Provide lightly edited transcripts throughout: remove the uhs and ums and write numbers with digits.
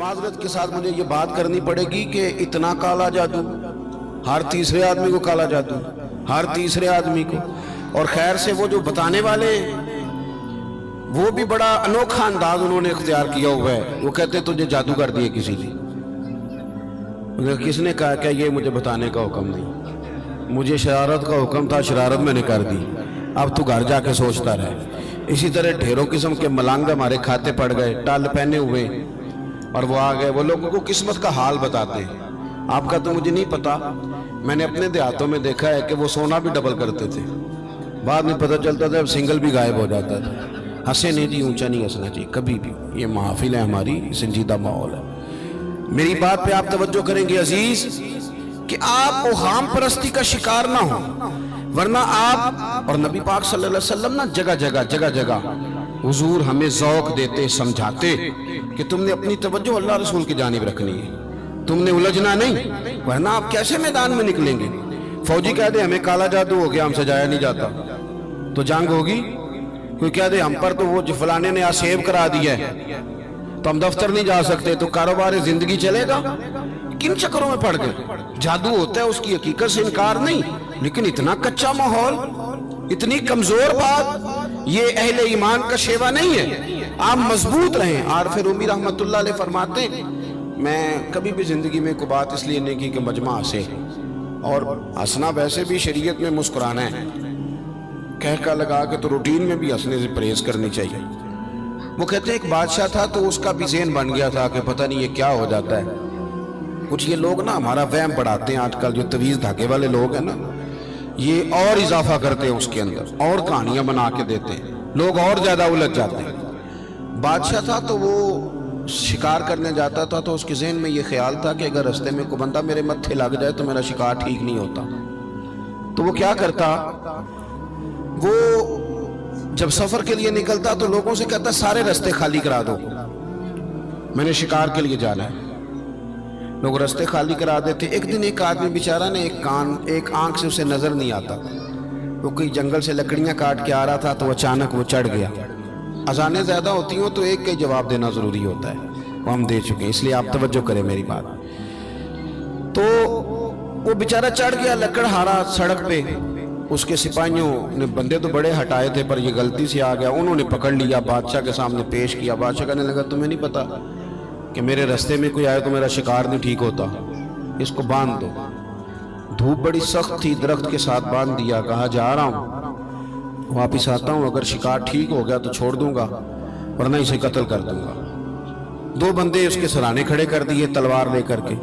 معذرت کے ساتھ مجھے یہ بات کرنی پڑے گی کہ اتنا کالا جادو، ہر تیسرے آدمی کو کالا جادو، ہر تیسرے آدمی کو. اور خیر سے وہ جو بتانے والے وہ بھی بڑا انوکھا انداز انہوں نے اختیار کیا ہوا ہے. وہ کہتے تجھے جادو کر دیا کسی نے. کس نے کہا کہ یہ مجھے بتانے کا حکم نہیں، مجھے شرارت کا حکم تھا، شرارت میں نے کر دی، اب تو گھر جا کے سوچتا رہے. اسی طرح ڈھیروں قسم کے ملنگ ہمارے کھاتے پڑ گئے، ٹال پہنے ہوئے، اور وہ آ گئے. وہ لوگوں کو قسمت کا حال بتاتے ہیں. آپ کا تو مجھے نہیں پتا، میں نے اپنے دیہاتوں میں دیکھا ہے کہ وہ سونا بھی ڈبل کرتے تھے، بعد میں پتہ چلتا تھا سنگل بھی غائب ہو جاتا تھا. ہنسے نہیں جی، اونچا نہیں ہنسنا چاہیے کبھی بھی. یہ محافل ہے ہماری، سنجیدہ ماحول ہے. میری بات پہ آپ توجہ کریں گے عزیز کہ آپ اوہام پرستی کا شکار نہ ہو، ورنہ آپ اور نبی پاک صلی اللہ علیہ وسلم نا جگہ جگہ حضور ہمیں ذوق دیتے، سمجھاتے کہ تم نے اپنی توجہ اللہ رسول کی جانب رکھنی ہے، تم نے الجھنا نہیں، ورنہ آپ کیسے میدان میں نکلیں گے. فوجی کہہ دے ہمیں کالا جادو ہو گیا، ہم سے جایا نہیں جاتا، تو جنگ ہوگی. کوئی کہہ دے ہم پر تو وہ فلانے نے سیو کرا دیا ہے تو ہم دفتر نہیں جا سکتے، تو کاروبار زندگی چلے گا. کن چکروں میں پڑ گئے. جادو ہوتا ہے، اس کی حقیقت سے انکار نہیں، لیکن اتنا کچا ماحول، اتنی کمزور بات، یہ اہل ایمان کا شیوا نہیں ہے. آپ مضبوط رہیں. عارف رومی رحمت اللہ علیہ فرماتے ہیں میں کبھی بھی زندگی میں کوئی بات اس لیے نہیں کی کہ مجمع ہنسے، اور ہنسنا ویسے بھی شریعت میں مسکرانا ہے، کہہ کا لگا کے تو روٹین میں بھی ہنسنے سے پرہیز کرنی چاہیے. وہ کہتے ہیں ایک بادشاہ تھا تو اس کا بھی ذہن بن گیا تھا کہ پتہ نہیں یہ کیا ہو جاتا ہے. کچھ یہ لوگ نا ہمارا وہم بڑھاتے ہیں، آج کل جو تویز دھاگے والے لوگ ہیں نا، یہ اور اضافہ کرتے ہیں اس کے اندر، اور کہانیاں بنا کے دیتے ہیں، لوگ اور زیادہ الجھ جاتے ہیں. بادشاہ تھا تو وہ شکار کرنے جاتا تھا تو اس کے ذہن میں یہ خیال تھا کہ اگر رستے میں کوئی بندہ میرے متھے لگ جائے تو میرا شکار ٹھیک نہیں ہوتا. تو وہ کیا کرتا، وہ جب سفر کے لیے نکلتا تو لوگوں سے کہتا سارے رستے خالی کرا دو، میں نے شکار کے لیے جانا ہے. لوگ رستے خالی کرا دیتے. ایک دن ایک آدمی بیچارہ نے ایک آنکھ سے اسے نظر نہیں آتا، وہ کوئی جنگل سے لکڑیاں کاٹ کے آ رہا تھا تو اچانک وہ چڑھ گیا. اذانیں زیادہ ہوتی ہوں تو ایک کا جواب دینا ضروری ہوتا ہے، وہ ہم دے چکے ہیں، اس لیے آپ توجہ کریں میری بات. تو وہ بیچارہ چڑھ گیا لکڑ ہارا سڑک پہ. اس کے سپاہیوں نے بندے تو بڑے ہٹائے تھے پر یہ غلطی سے آ گیا، انہوں نے پکڑ لیا، بادشاہ کے سامنے پیش کیا. بادشاہ کہنے لگا تمہیں نہیں پتا کہ میرے رستے میں کوئی آئے تو میرا شکار نہیں ٹھیک ہوتا، اس کو باندھ دو. دھوپ بڑی سخت تھی، درخت کے ساتھ باندھ دیا. کہا جا رہا ہوں، واپس آتا ہوں، اگر شکار ٹھیک ہو گیا تو چھوڑ دوں گا ورنہ اسے قتل کر دوں گا. 2 بندے اس کے سرانے کھڑے کر دیے تلوار لے کر کے.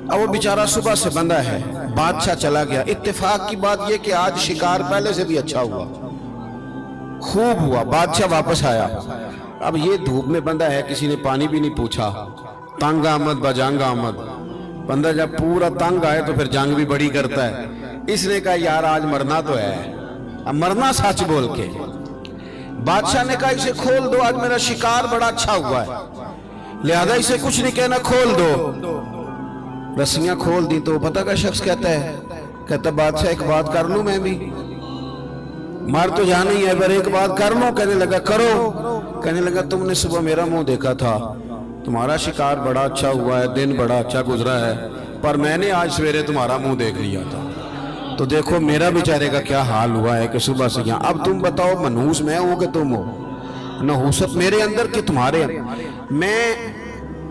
اب وہ بیچارہ صبح سے بندہ ہے. بادشاہ چلا گیا. اتفاق کی بات یہ کہ آج شکار پہلے سے بھی اچھا ہوا، خوب ہوا. بادشاہ واپس آیا. اب یہ دھوپ میں بندہ ہے، کسی نے پانی بھی نہیں پوچھا. تنگ آمد بجنگ آمد. بندہ جب پورا تنگ آئے تو پھر جنگ بھی بڑی کرتا ہے. اس نے کہا یار آج مرنا تو ہے، اب مرنا سچ بول کے. بادشاہ نے کہا اسے کھول دو، آج میرا شکار بڑا اچھا ہوا ہے، لہذا اسے کچھ نہیں کہنا، کھول دو. رسیاں کھول دی تو پتہ کا شخص کہتا بادشاہ ایک بات کر لوں میں بھی، مار تو جانا ہی ہے پر ایک بات کر لوں. کہنے لگا کرو. کہنے لگا تم نے صبح میرا منہ دیکھا تھا، تمہارا شکار بڑا اچھا ہوا ہے، دن بڑا اچھا گزرا ہے، پر میں نے آج سویرے تمہارا منہ دیکھ لیا تھا، تو دیکھو میرا بیچارے کا کیا حال ہوا ہے کہ صبح سے یہاں. اب تم بتاؤ منحوس میں ہوں کہ تم ہو؟ نحوست میرے اندر کہ تمہارے اندر؟ میں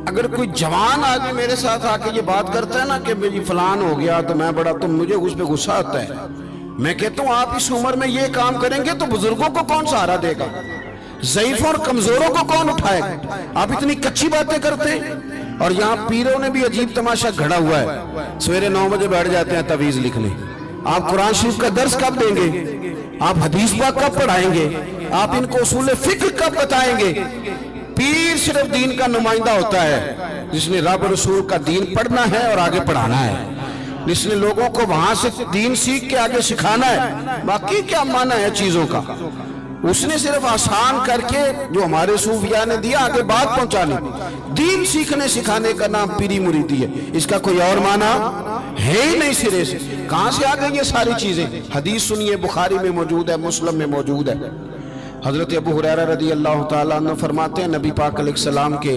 اگر کوئی جوان آدمی میرے ساتھ آ کے یہ بات کرتا ہے نا کہ میری فلان ہو گیا تو میں بڑا، تو مجھے اس پہ غصہ آتا ہے. میں کہتا ہوں آپ اس عمر میں یہ کام کریں گے تو بزرگوں کو کون سہارا دے گا؟ ضعیفوں اور کمزوروں کو کون اٹھائے گا؟ آپ اتنی کچی باتیں کرتے ہیں. اور یہاں پیروں نے بھی عجیب تماشا گھڑا ہوا ہے. سویرے 9 بجے بیٹھ جاتے ہیں تعویذ لکھنے. آپ قرآن شریف کا درس کب دیں گے؟ آپ حدیث پاک کب پڑھائیں گے؟ آپ ان کو اصول فقہ کب بتائیں گے؟ پیر صرف دین کا نمائندہ ہوتا ہے جس نے رب رسول کا دین پڑھنا ہے اور آگے پڑھانا ہے، جس نے لوگوں کو وہاں سے دین سیکھ کے آگے سکھانا ہے. باقی کیا معنی ہے چیزوں کا؟ اس نے صرف آسان کر کے جو ہمارے صوفیاء نے دیا آگے بات پہنچانی. دین سیکھنے سکھانے کا نام پیری مریدی ہے، اس کا کوئی اور معنی ہے ہی نہیں سرے سے. کہاں سے آ گئی یہ ساری چیزیں؟ حدیث سنیے، بخاری میں موجود ہے، مسلم میں موجود ہے. حضرت ابو ہریرہ رضی اللہ تعالیٰ عنہ فرماتے ہیں نبی پاک علیہ السلام کے